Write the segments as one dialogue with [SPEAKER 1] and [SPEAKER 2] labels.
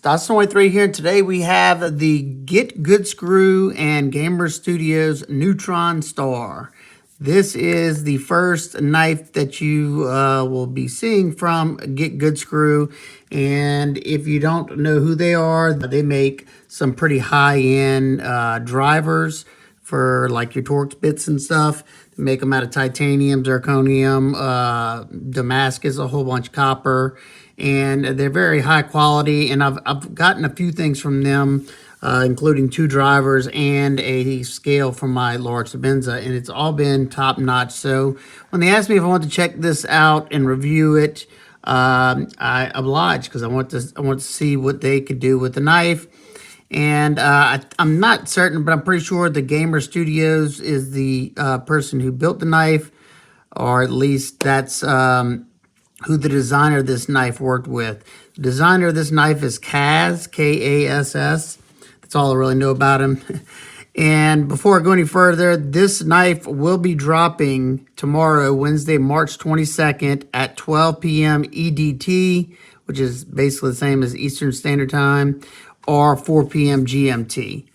[SPEAKER 1] Dawson23 here, and today we have the Get Good Skrew and Gamer Studios Neutron Star. This is the first knife that you will be seeing from Get Good Skrew, and if you don't know who they are, they make some pretty high-end drivers for like your Torx bits and stuff. They make them out of titanium, zirconium, Damascus, a whole bunch of copper, and they're very high quality. And I've gotten a few things from them, including 2 drivers and a scale from my large Sabenza, and it's all been top notch. So when they asked me if I want to check this out and review it, I obliged because I want to see what they could do with the knife. And I'm not certain, but I'm pretty sure the Gamer Studios is the person who built the knife, or at least that's who the designer of this knife worked with. The designer of this knife is Kaz, K-A-S-S. That's all I really know about him. And before I go any further, this knife will be dropping tomorrow, Wednesday, March 22nd at 12 p.m. EDT, which is basically the same as Eastern Standard Time, or 4 p.m. GMT.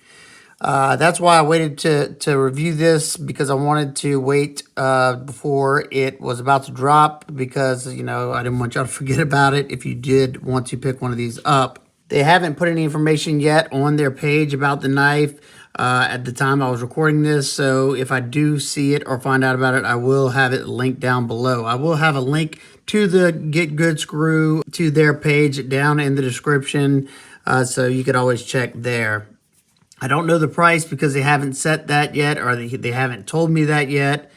[SPEAKER 1] That's why I waited to review this, because I wanted to wait before it was about to drop, because, you know, I didn't want y'all to forget about it if you did want to pick one of these up. They haven't put any information yet on their page about the knife at the time I was recording this, so if I do see it or find out about it, I will have it linked down below. I will have a link to the Get Good Skrew, to their page, down in the description, so you could always check there. I don't know the price because they haven't set that yet, or they haven't told me that yet,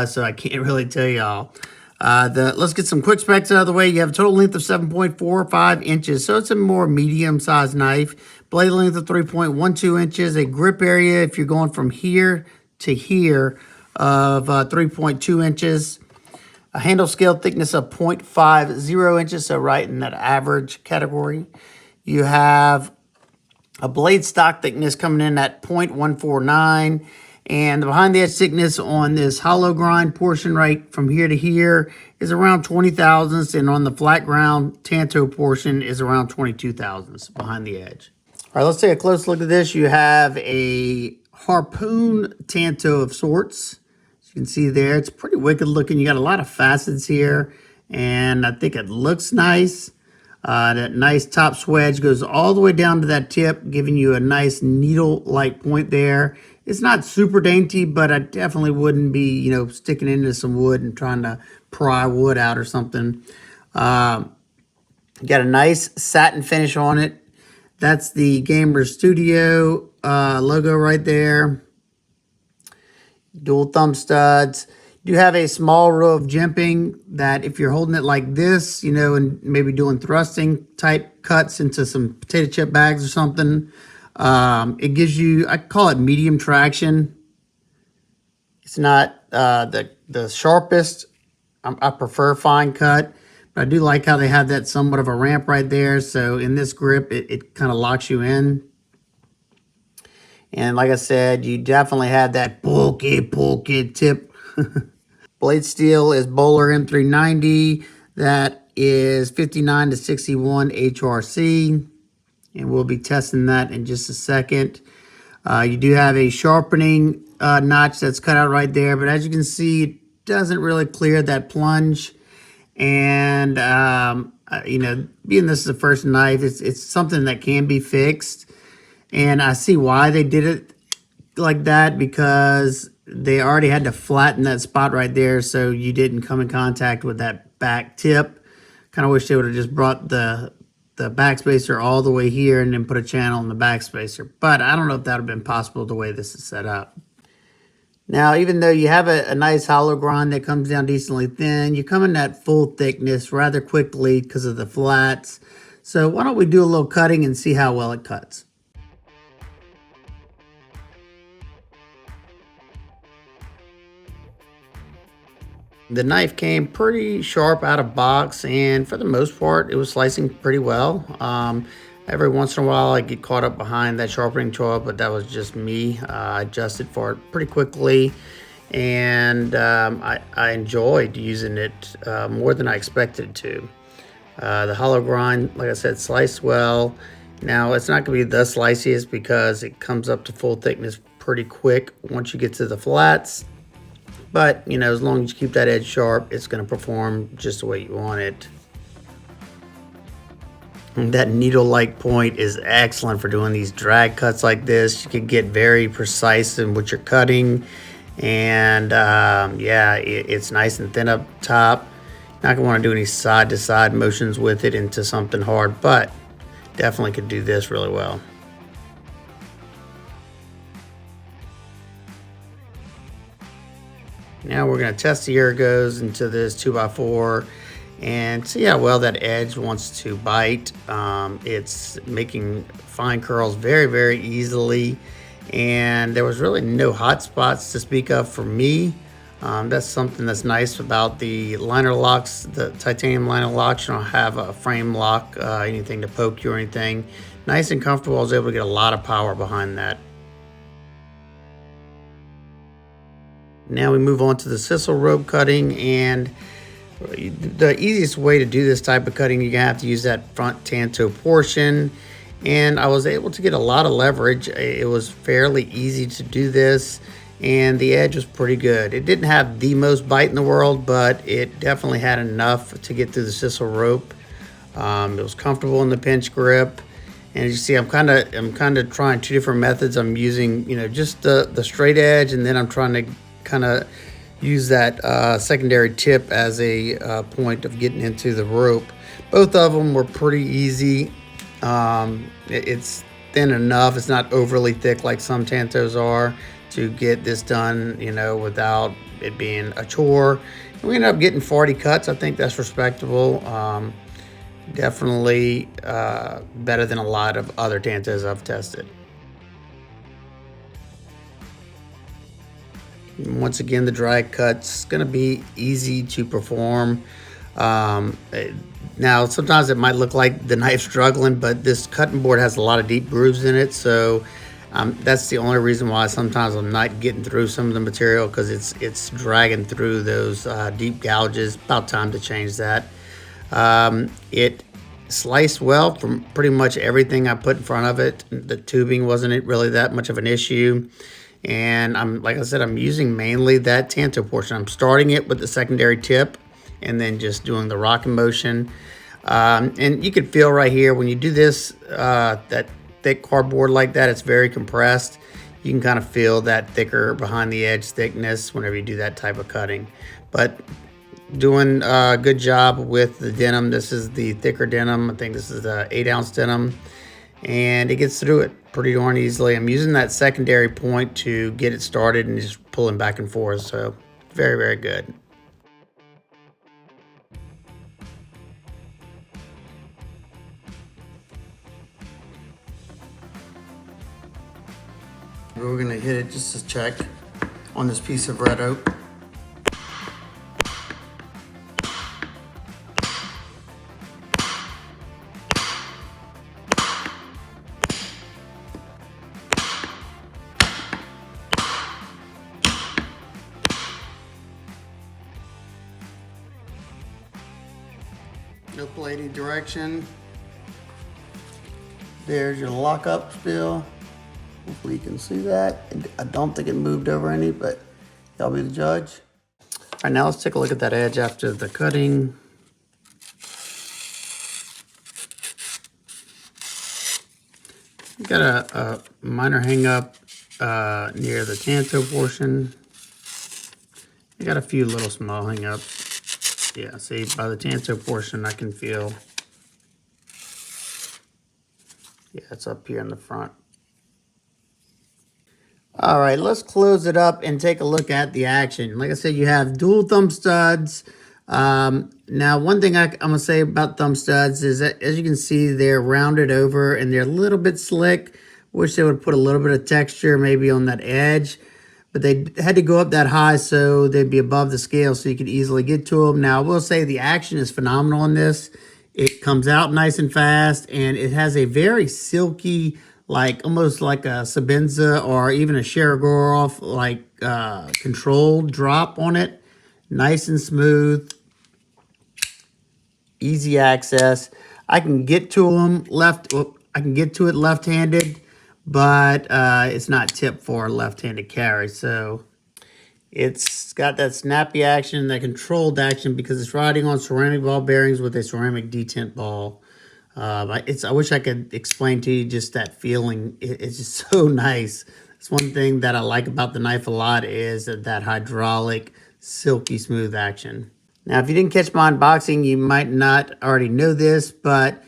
[SPEAKER 1] so I can't really tell y'all. Let's get some quick specs out of the way. You have a total length of 7.45 inches, so it's a more medium-sized knife. Blade length of 3.12 inches. A grip area, if you're going from here to here, of 3.2 inches. A handle scale thickness of 0.50 inches, so right in that average category. You have a blade stock thickness coming in at 0.149, and the behind the edge thickness on this hollow grind portion right from here to here is around 20 thousandths, and on the flat ground Tanto portion is around 22 thousandths behind the edge. All right, let's take a close look at this. You have a harpoon Tanto of sorts. As you can see there, it's pretty wicked looking. You got a lot of facets here, and I think it looks nice. That nice top swedge goes all the way down to that tip, giving you a nice needle-like point there. It's not super dainty, but I definitely wouldn't be, you know, sticking into some wood and trying to pry wood out or something. Got a nice satin finish on it. That's the Gamer Studio logo right there. Dual thumb studs. You have a small row of jimping that if you're holding it like this, you know, and maybe doing thrusting type cuts into some potato chip bags or something, it gives you, I call it medium traction. It's not the sharpest. I prefer fine cut, but I do like how they have that somewhat of a ramp right there. So in this grip, it kind of locks you in. And like I said, you definitely have that bulky tip. Blade steel is Bowler M390. That is 59 to 61 HRC. And we'll be testing that in just a second. You do have a sharpening notch that's cut out right there. But as you can see, it doesn't really clear that plunge. And, you know, being this is the first knife, it's something that can be fixed. And I see why they did it like that, because they already had to flatten that spot right there so you didn't come in contact with that back tip. Kind of wish they would have just brought the backspacer all the way here and then put a channel in the backspacer. But I don't know if that would have been possible the way this is set up. Now, even though you have a nice hollow grind that comes down decently thin, you come in that full thickness rather quickly because of the flats. So why don't we do a little cutting and see how well it cuts. The knife came pretty sharp out of box, and for the most part, it was slicing pretty well. Every once in a while, I get caught up behind that sharpening tool, but that was just me. I adjusted for it pretty quickly, and I enjoyed using it more than I expected to. The hollow grind, like I said, sliced well, Now it's not going to be the sliciest because it comes up to full thickness pretty quick once you get to the flats. But, you know, as long as you keep that edge sharp, it's going to perform just the way you want it. And that needle-like point is excellent for doing these drag cuts like this. You can get very precise in what you're cutting. And yeah, it's nice and thin up top. Not going to want to do any side-to-side motions with it into something hard, but definitely could do this really well. Now we're going to test the ergos into this 2x4 and see how well that edge wants to bite. It's making fine curls very, very easily, and there was really no hot spots to speak of for me. That's something that's nice about the liner locks, the titanium liner locks. You don't have a frame lock, anything to poke you or anything. Nice and comfortable. I was able to get a lot of power behind that. Now we move on to the sisal rope cutting, and the easiest way to do this type of cutting, you're gonna have to use that front tanto portion. And I was able to get a lot of leverage. It was fairly easy to do this, and the edge was pretty good. It didn't have the most bite in the world, but it definitely had enough to get through the sisal rope. It was comfortable in the pinch grip. And as you see, I'm kind of trying two different methods. I'm using, you know, just the straight edge, and then I'm trying to kind of use that secondary tip as a point of getting into the rope. Both of them were pretty easy. It's thin enough. It's not overly thick like some tantos are to get this done, you know, without it being a chore. And we ended up getting 40 cuts. I think that's respectable. Definitely better than a lot of other tantos I've tested. Once again, the drag cut's going to be easy to perform. Now, sometimes it might look like the knife's struggling, but this cutting board has a lot of deep grooves in it, so that's the only reason why sometimes I'm not getting through some of the material, because it's dragging through those deep gouges. About time to change that. It sliced well from pretty much everything I put in front of it. The tubing wasn't really that much of an issue. And like I said, I'm using mainly that tanto portion. I'm starting it with the secondary tip and then just doing the rocking motion. And you can feel right here when you do this, that thick cardboard like that, it's very compressed. You can kind of feel that thicker behind the edge thickness whenever you do that type of cutting. But doing a good job with the denim. This is the thicker denim. I think this is the 8-ounce denim. And it gets through it pretty darn easily. I'm using that secondary point to get it started and just pulling back and forth. So very, very good. We're gonna hit it just to check on this piece of red oak. No blading direction. There's your lockup still. Hopefully you can see that. I don't think it moved over any, but y'all be the judge. All right, now let's take a look at that edge after the cutting. Got a minor hang up near the tanto portion. I got a few little small hang ups. Yeah, see, by the tanto portion, I can feel, yeah, it's up here in the front. All right, let's close it up and take a look at the action. Like I said, you have dual thumb studs. Now, one thing I'm going to say about thumb studs is that, as you can see, they're rounded over and they're a little bit slick. Wish they would put a little bit of texture maybe on that edge. But they had to go up that high so they'd be above the scale so you could easily get to them. Now, I will say the action is phenomenal in this. It comes out nice and fast, and it has a very silky, like almost like a Sabenza or even a Sheragorov, like controlled drop on it. Nice and smooth, easy access. I can get to them left. I can get to it left-handed, but it's not tipped for left-handed carry. So it's got that snappy action, that controlled action, because it's riding on ceramic ball bearings with a ceramic detent ball. I wish I could explain to you just that feeling. It's just so nice. It's one thing that I like about the knife a lot, is that hydraulic, silky smooth action. Now, if you didn't catch my unboxing, you might not already know this, but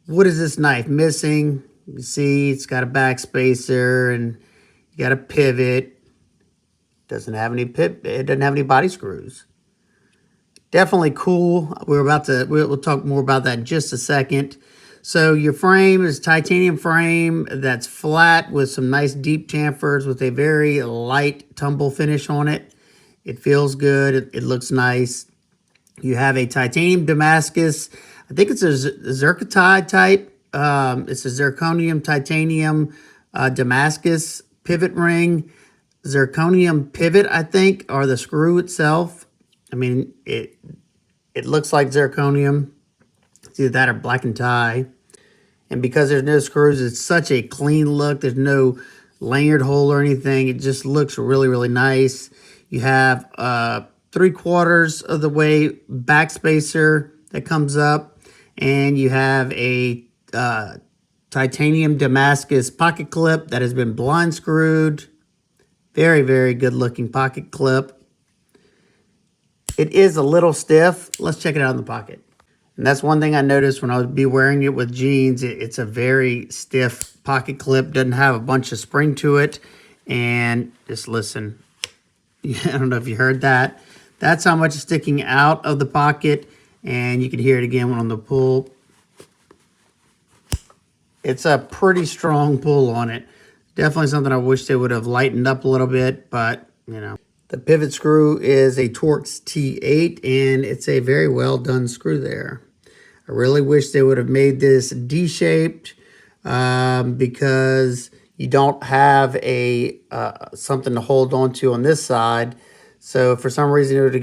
[SPEAKER 1] what is this knife missing? You see, it's got a backspacer and you got a pivot. It doesn't have any body screws. Definitely cool. We'll talk more about that in just a second. So your frame is titanium frame that's flat with some nice deep chamfers with a very light tumble finish on it. It feels good. It looks nice. You have a titanium Damascus. I think it's a zircotide type. It's a zirconium titanium Damascus pivot ring. Zirconium pivot, I think, or the screw itself. I mean, it looks like zirconium. It's either that or black and tie. And because there's no screws, it's such a clean look. There's no lanyard hole or anything. It just looks really, really nice. You have 3/4 of the way backspacer that comes up. And you have a titanium Damascus pocket clip that has been blind screwed. Very, very good looking pocket clip. It is a little stiff. Let's check it out in the pocket. And that's one thing I noticed when I would be wearing it with jeans. It's a very stiff pocket clip. Doesn't have a bunch of spring to it. And just listen. I don't know if you heard that. That's how much is sticking out of the pocket. And you can hear it again on the pull. It's a pretty strong pull on it. Definitely something I wish they would have lightened up a little bit, but, you know. The pivot screw is a Torx T8, and it's a very well done screw there. I really wish they would have made this D-shaped because you don't have a something to hold on to on this side. So if for some reason it were to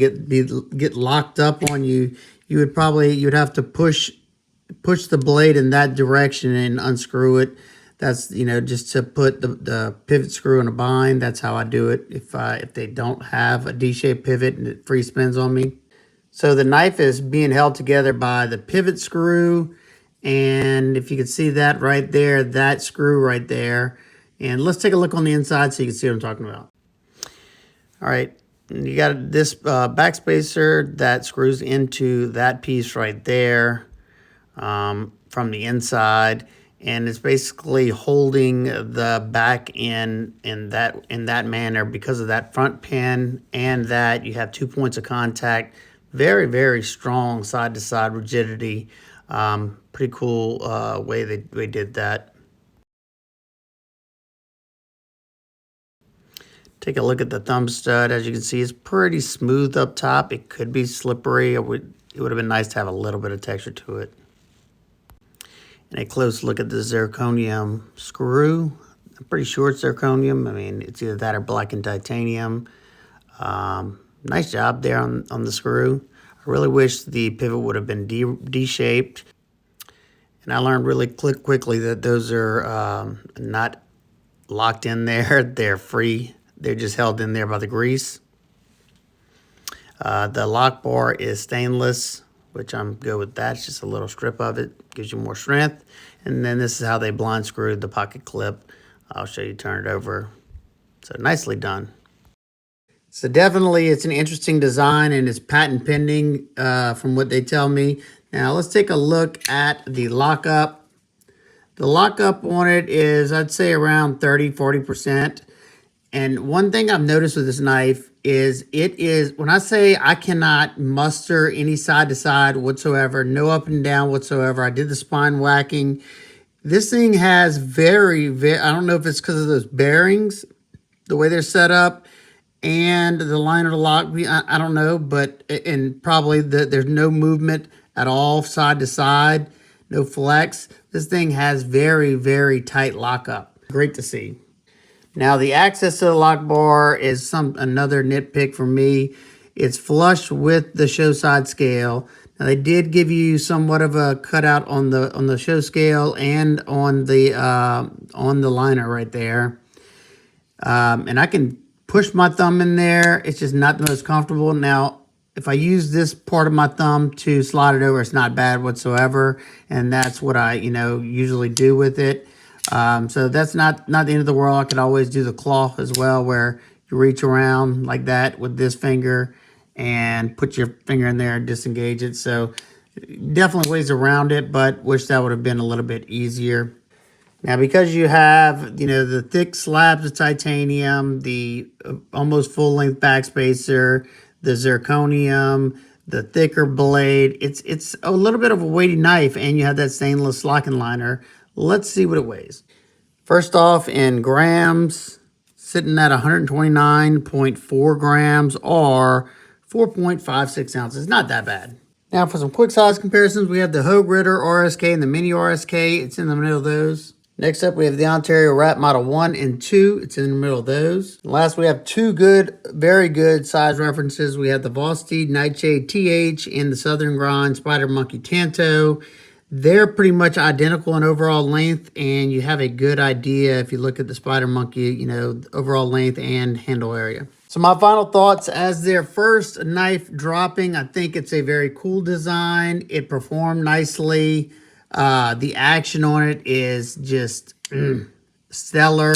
[SPEAKER 1] get locked up on you, you'd have to push the blade in that direction and unscrew it. That's, you know, just to put the pivot screw in a bind. That's how I do it if they don't have a D-shaped pivot and it free spins on me. So the knife is being held together by the pivot screw. And if you can see that right there, that screw right there. And let's take a look on the inside so you can see what I'm talking about. All right. You got this backspacer that screws into that piece right there from the inside. And it's basically holding the back in that manner because of that front pin, and that you have 2 points of contact. Very, very strong side-to-side rigidity. Pretty cool way they did that. Take a look at the thumb stud. As you can see, it's pretty smooth up top. It could be slippery. It would have been nice to have a little bit of texture to it. And a close look at the zirconium screw. I'm pretty sure it's zirconium. I mean, it's either that or black and titanium. Nice job there on the screw. I really wish the pivot would have been D-shaped. And I learned really quickly that those are not locked in there. They're free. They're just held in there by the grease. The lock bar is stainless, which I'm good with that. It's just a little strip of it. Gives you more strength. And then this is how they blind screwed the pocket clip. I'll show you, turn it over. So nicely done. So definitely it's an interesting design, and it's patent pending from what they tell me. Now let's take a look at the lockup. The lockup on it is, I'd say, around 30–40%. And one thing I've noticed with this knife is when I say I cannot muster any side to side whatsoever, no up and down whatsoever. I did the spine whacking. This thing has very, I don't know if it's because of those bearings, the way they're set up, and the line of the lock. I don't know, but, and probably there's no movement at all side to side, no flex. This thing has very, very tight lockup. Great to see. Now the access to the lock bar is another nitpick for me. It's flush with the show side scale. Now they did give you somewhat of a cutout on the show scale and on the liner right there. And I can push my thumb in there. It's just not the most comfortable. Now, if I use this part of my thumb to slide it over, it's not bad whatsoever. And that's what I, usually do with it. So that's not the end of the world. I could always do the claw as well, where you reach around like that with this finger and put your finger in there and disengage it. So definitely ways around it, but wish that would have been a little bit easier. Now, because you have, the thick slabs of titanium, the almost full-length backspacer, the zirconium, the thicker blade, it's a little bit of a weighty knife, and you have that stainless locking liner. Let's see what it weighs. First off, in grams, sitting at 129.4 grams or 4.56 ounces. Not that bad. Now, for some quick size comparisons, we have the Hogue Ritter RSK and the Mini RSK. It's in the middle of those. Next up, we have the Ontario Rat Model 1 and 2. It's in the middle of those. And last, we have two very good size references. We have the Vosteed Nightshade TH and the Southern Grind Spider Monkey Tanto. They're pretty much identical in overall length, and you have a good idea if you look at the Spider Monkey, overall length and handle area. So my final thoughts, as their first knife dropping, I think it's a very cool design. It performed nicely. The action on it is just stellar.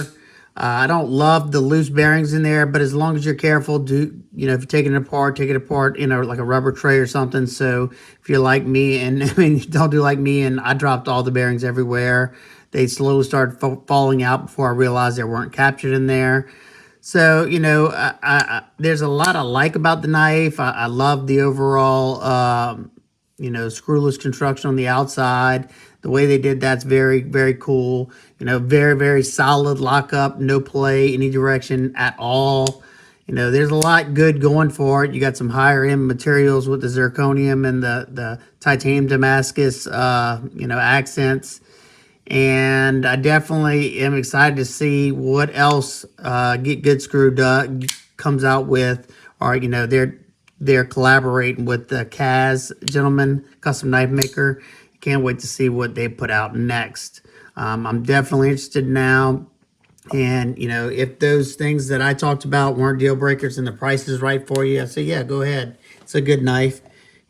[SPEAKER 1] I don't love the loose bearings in there, but as long as you're careful, if you're taking it apart, take it apart in like a rubber tray or something. So if you're like me, and don't do like me, and I dropped all the bearings everywhere. They slowly started falling out before I realized they weren't captured in there. So, there's a lot I like about the knife. I love the overall, screwless construction on the outside. The way they did that's very, very cool. Very, very solid lockup, no play any direction at all. There's a lot good going for it. You got some higher end materials with the zirconium and the titanium Damascus, accents. And I definitely am excited to see what else Get Good Skrew comes out with. Or, they're collaborating with the Kaz gentleman, custom knife maker. Can't wait to see what they put out next. I'm definitely interested now. And, if those things that I talked about weren't deal breakers and the price is right for you, I say, yeah, go ahead. It's a good knife.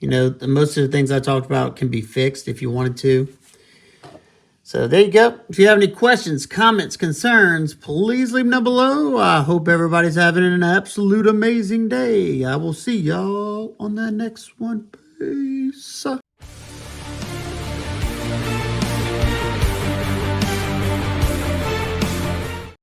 [SPEAKER 1] Most of the things I talked about can be fixed if you wanted to. So there you go. If you have any questions, comments, concerns, please leave them down below. I hope everybody's having an absolute amazing day. I will see y'all on the next one. Peace.